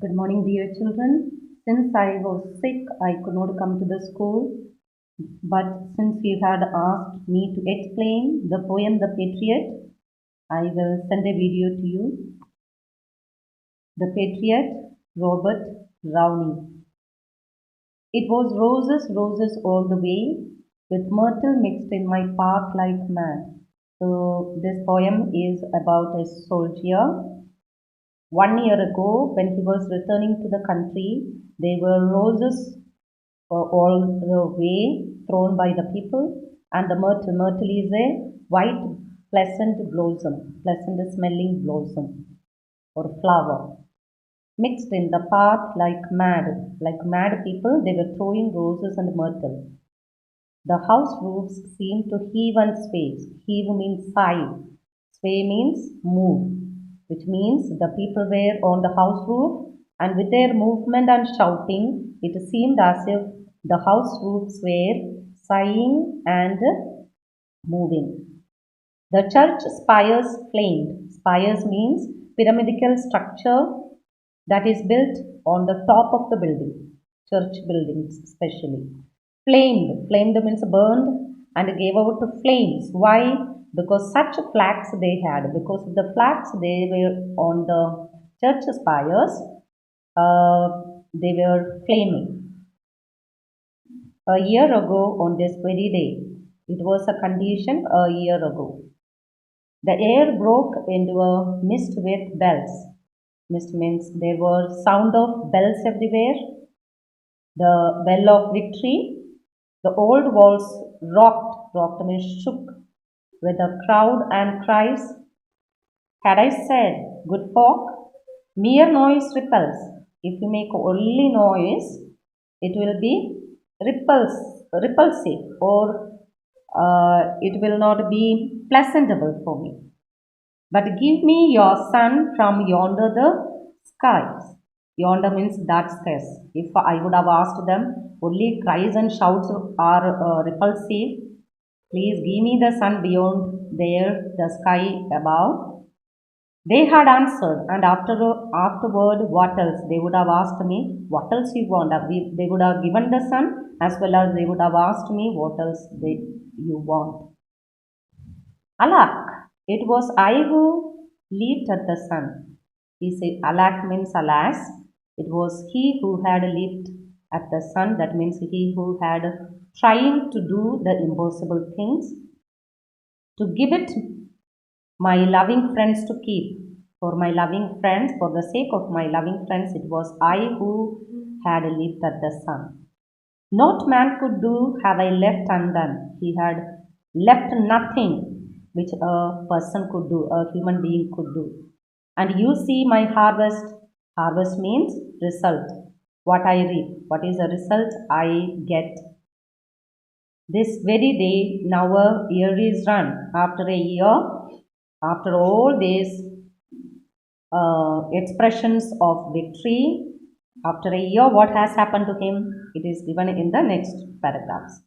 Good morning, dear children. Since I was sick, I could not come to the school. But since you had asked me to explain the poem The Patriot, I will send a video to you. The Patriot, Robert Browning. It was roses, roses all the way, with myrtle mixed in my path like mad. So, this poem is about a soldier. 1 year ago, when he was returning to the country, there were roses all the way thrown by the people, and the myrtle. Myrtle is a white, pleasant blossom, pleasant smelling blossom or flower. Mixed in the path like mad people, they were throwing roses and myrtle. The house roofs seemed to heave and sway. Heave means sigh. Sway means move, which means the people were on the house roof, and with their movement and shouting, it seemed as if the house roofs were sighing and moving. The church spires flamed. Spires means pyramidal structure that is built on the top of the building, church buildings especially. Flamed. Flamed means burned and gave out flames. Why? Because such flags they had. Because of the flags they were on the church spires, they were flaming. A year ago on this very day, it was a condition a year ago. The air broke into a mist with bells. Mist means there were sound of bells everywhere. The bell of victory. The old walls rocked means shook with a crowd and cries. Had I said, good folk, mere noise repels. If you make only noise, it will be repulsive, or it will not be pleasantable for me. But give me your sun from yonder the skies. Yonder means that skies. If I would have asked them, only cries and shouts are repulsive. Please give me the sun beyond there, the sky above. They had answered, and afterward, what else? They would have asked me, what else you want? They would have given the sun, as well as they would have asked me, what else you want. Alack, it was I who leaped at the sun. He said, Alack means alas. It was he who had leaped at the sun. That means he who had trying to do the impossible things, to give it my loving friends to keep. For my loving friends, for the sake of my loving friends, it was I who had leaped at the sun. Not man could do have I left undone. He had left nothing which a person could do, a human being could do. And you see my harvest. Harvest means result. What I reap. What is the result I get? This very day, now a year is run. After a year, after all these expressions of victory, after a year, what has happened to him? It is given in the next paragraphs.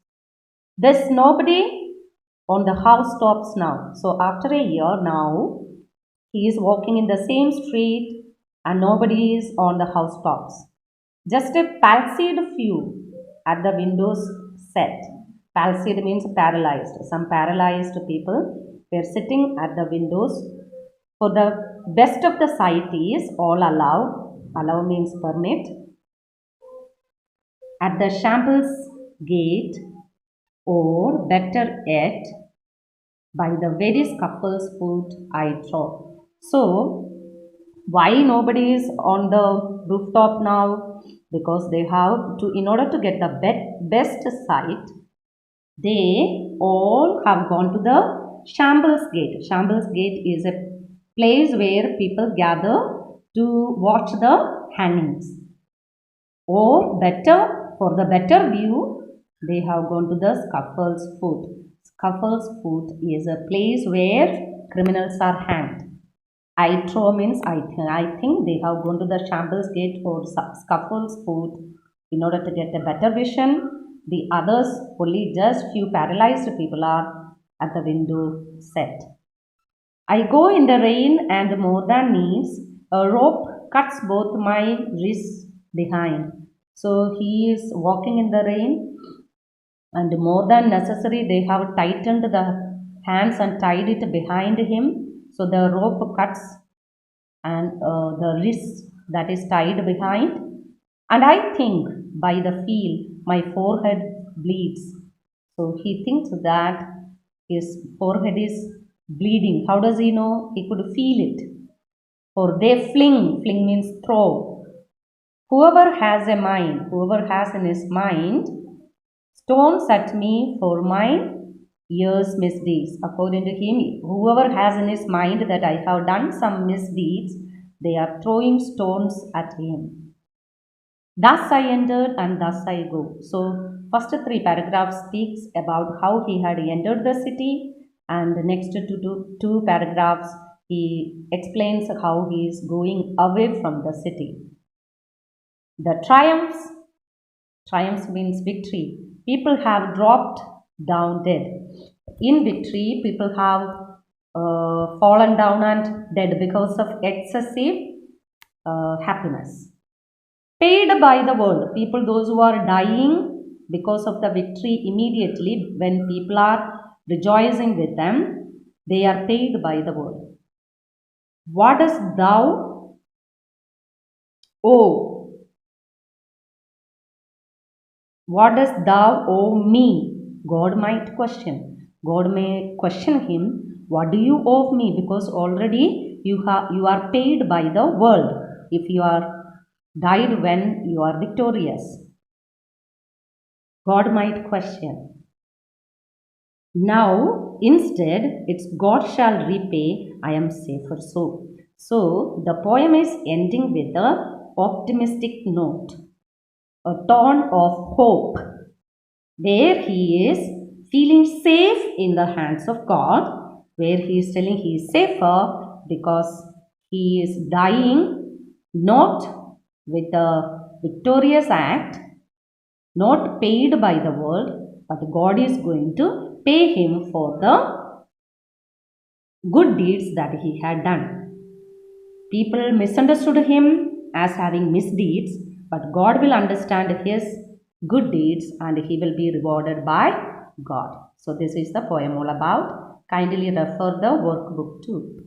There's nobody on the housetops now. So after a year now, he is walking in the same street and nobody is on the housetops. Just a palsied few at the windows set. Palsied means paralyzed. Some paralyzed people were sitting at the windows. For the best of the sight is all allowed. Allow means permit. At the shambles gate, or better yet, by the very scuffle's foot I trod. So, why nobody is on the rooftop now? Because they have to, in order to get the best sight, they all have gone to the shambles gate. Shambles gate is a place where people gather to watch the hangings. Or better, for the better view, they have gone to the scuffle's foot. Scuffle's foot is a place where criminals are hanged. I trow means I think they have gone to the shambles gate or scuffle's foot in order to get a better vision. The others, only just few paralyzed people are at the window set. I go in the rain and more than knees, a rope cuts both my wrists behind. So he is walking in the rain, and more than necessary, they have tightened the hands and tied it behind him. So the rope cuts and the wrist that is tied behind. And I think by the feel, my forehead bleeds. So he thinks that his forehead is bleeding. How does he know? He could feel it. For they fling means throw. Whoever has in his mind, stones at me for my years' misdeeds. According to him, whoever has in his mind that I have done some misdeeds, they are throwing stones at him. Thus I entered and thus I go. So first three paragraphs speaks about how he had entered the city, and the next two paragraphs he explains how he is going away from the city. The triumphs means victory. People have dropped down dead. In victory, people have fallen down and dead because of excessive happiness. Paid by the world. People, those who are dying because of the victory immediately, when people are rejoicing with them, they are paid by the world. What dost thou owe? What dost thou owe me? God might question. God may question him, what do you owe me? Because already you are paid by the world if you are died when you are victorious. God might question. Now, instead, it's God shall repay, I am safer so. So, the poem is ending with a optimistic note, a tone of hope, where he is feeling safe in the hands of God, where he is telling he is safer because he is dying not with a victorious act, not paid by the world, but God is going to pay him for the good deeds that he had done. People misunderstood him as having misdeeds, but God will understand his good deeds and he will be rewarded by God. So this is the poem all about. Kindly refer the workbook too.